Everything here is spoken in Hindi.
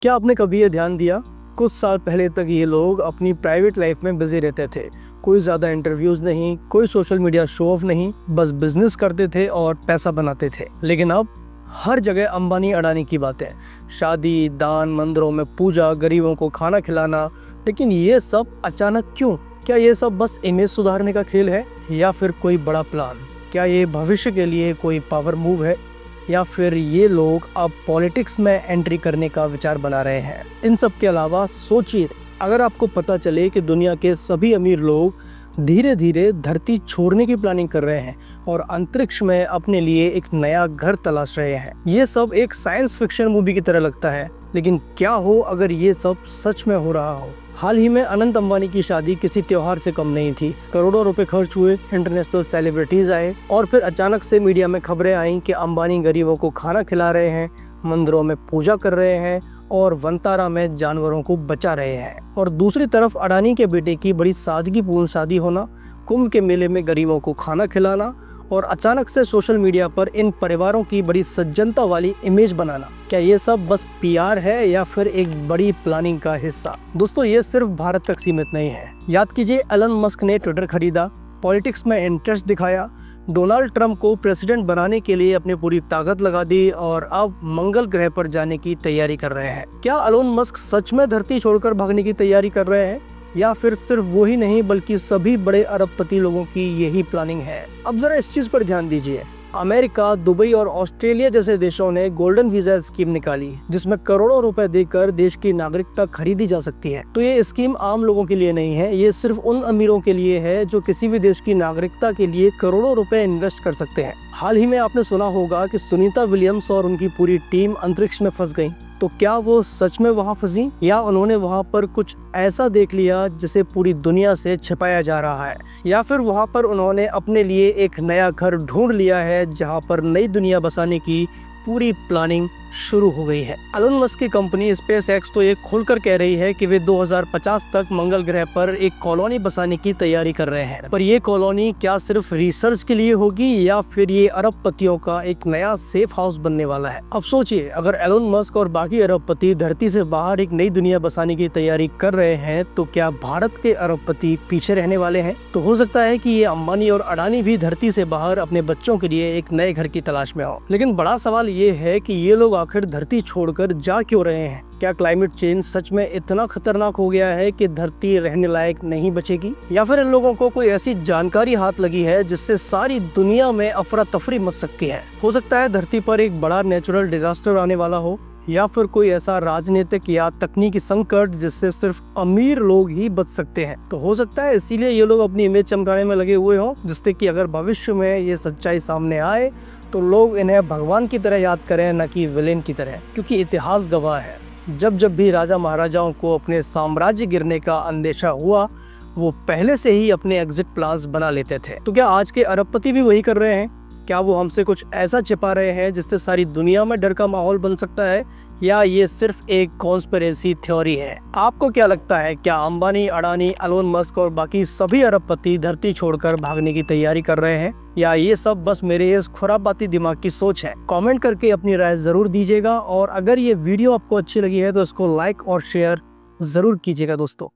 क्या आपने कभी ये ध्यान दिया, कुछ साल पहले तक ये लोग अपनी प्राइवेट लाइफ में बिजी रहते थे। कोई ज़्यादा इंटरव्यूज़ नहीं, कोई सोशल मीडिया शो ऑफ नहीं, बस बिजनेस करते थे और पैसा बनाते थे। लेकिन अब हर जगह अंबानी अडानी की बातें, शादी, दान, मंदिरों में पूजा, गरीबों को खाना खिलाना। लेकिन ये सब अचानक क्यों? क्या ये सब बस इमेज सुधारने का खेल है या फिर कोई बड़ा प्लान? क्या ये भविष्य के लिए कोई पावर मूव है या फिर ये लोग अब पॉलिटिक्स में एंट्री करने का विचार बना रहे हैं? इन सब के अलावा सोचिए, अगर आपको पता चले कि दुनिया के सभी अमीर लोग धीरे धीरे धरती छोड़ने की प्लानिंग कर रहे हैं और अंतरिक्ष में अपने लिए एक नया घर तलाश रहे हैं। ये सब एक साइंस फिक्शन मूवी की तरह लगता है, लेकिन क्या हो अगर ये सब सच में हो रहा हो? हाल ही में अनंत अंबानी की शादी किसी त्योहार से कम नहीं थी। करोड़ों रुपए खर्च हुए, इंटरनेशनल सेलिब्रिटीज आए और फिर अचानक से मीडिया में खबरें आईं कि अंबानी गरीबों को खाना खिला रहे हैं, मंदिरों में पूजा कर रहे हैं और वनतारा में जानवरों को बचा रहे हैं। और दूसरी तरफ अडानी के बेटे की बड़ी सादगीपूर्ण शादी होना, कुंभ के मेले में गरीबों को खाना खिलाना और अचानक से सोशल मीडिया पर इन परिवारों की बड़ी सज्जनता वाली इमेज बनाना। क्या ये सब बस पीआर है या फिर एक बड़ी प्लानिंग का हिस्सा? दोस्तों, ये सिर्फ भारत तक सीमित नहीं है। याद कीजिए, एलन मस्क ने ट्विटर खरीदा, पॉलिटिक्स में इंटरेस्ट दिखाया, डोनाल्ड ट्रंप को प्रेसिडेंट बनाने के लिए अपनी पूरी ताकत लगा दी और अब मंगल ग्रह पर जाने की तैयारी कर रहे हैं। क्या एलन मस्क सच में धरती छोड़कर भागने की तैयारी कर रहे हैं या फिर सिर्फ वो ही नहीं बल्कि सभी बड़े अरबपति लोगों की यही प्लानिंग है? अब जरा इस चीज पर ध्यान दीजिए। अमेरिका, दुबई और ऑस्ट्रेलिया जैसे देशों ने गोल्डन वीजा स्कीम निकाली, जिसमें करोड़ों रुपए देकर देश की नागरिकता खरीदी जा सकती है। तो ये स्कीम आम लोगों के लिए नहीं है, ये सिर्फ उन अमीरों के लिए है जो किसी भी देश की नागरिकता के लिए करोड़ों रुपए इन्वेस्ट कर सकते हैं। हाल ही में आपने सुना होगा कि सुनीता विलियम्स और उनकी पूरी टीम अंतरिक्ष में फंस गई। तो क्या वो सच में वहां फंसी या उन्होंने वहां पर कुछ ऐसा देख लिया जिसे पूरी दुनिया से छिपाया जा रहा है, या फिर वहां पर उन्होंने अपने लिए एक नया घर ढूंढ लिया है जहां पर नई दुनिया बसाने की पूरी प्लानिंग शुरू हो गई है? एलन मस्क की कंपनी स्पेस एक्स तो ये खुलकर कह रही है कि वे 2050 तक मंगल ग्रह पर एक कॉलोनी बसाने की तैयारी कर रहे हैं। पर ये कॉलोनी क्या सिर्फ रिसर्च के लिए होगी या फिर ये अरबपतियों का एक नया सेफ हाउस बनने वाला है? अब सोचिए, अगर एलन मस्क और बाकी अरबपति धरती से बाहर एक नई दुनिया बसाने की तैयारी कर रहे हैं तो क्या भारत के अरबपति पीछे रहने वाले हैं? तो हो सकता है कि ये अंबानी और अडानी भी धरती से बाहर अपने बच्चों के लिए एक नए घर की तलाश में हो। लेकिन बड़ा सवाल ये है कि ये लोग आखिर धरती छोड़कर जा क्यों रहे हैं? क्या क्लाइमेट चेंज सच में इतना खतरनाक हो गया है कि धरती रहने लायक नहीं बचेगी, या फिर इन लोगों को कोई ऐसी जानकारी हाथ लगी है जिससे सारी दुनिया में अफरा तफरी मच सकती है? हो सकता है धरती पर एक बड़ा नेचुरल डिजास्टर आने वाला हो, या फिर कोई ऐसा राजनीतिक या तकनीकी संकट जिससे सिर्फ अमीर लोग ही बच सकते हैं। तो हो सकता है इसीलिए ये लोग अपनी इमेज चमकाने में लगे हुए हों, जिससे कि अगर भविष्य में ये सच्चाई सामने आए तो लोग इन्हें भगवान की तरह याद करें, न कि विलेन की तरह। क्योंकि इतिहास गवाह है, जब जब भी राजा महाराजाओं को अपने साम्राज्य गिरने का अंदेशा हुआ, वो पहले से ही अपने एग्जिट प्लान्स बना लेते थे। तो क्या आज के अरबपति भी वही कर रहे हैं? क्या वो हमसे कुछ ऐसा छिपा रहे हैं जिससे सारी दुनिया में डर का माहौल बन सकता है, या ये सिर्फ एक कॉन्स्पिरेसी थ्योरी है? आपको क्या लगता है, क्या अंबानी, अडानी, एलन मस्क और बाकी सभी अरबपति धरती छोड़कर भागने की तैयारी कर रहे हैं, या ये सब बस मेरे इस खुरापाती दिमाग की सोच है? कमेंट करके अपनी राय जरूर दीजिएगा और अगर ये वीडियो आपको अच्छी लगी है तो इसको लाइक और शेयर जरूर कीजिएगा दोस्तों।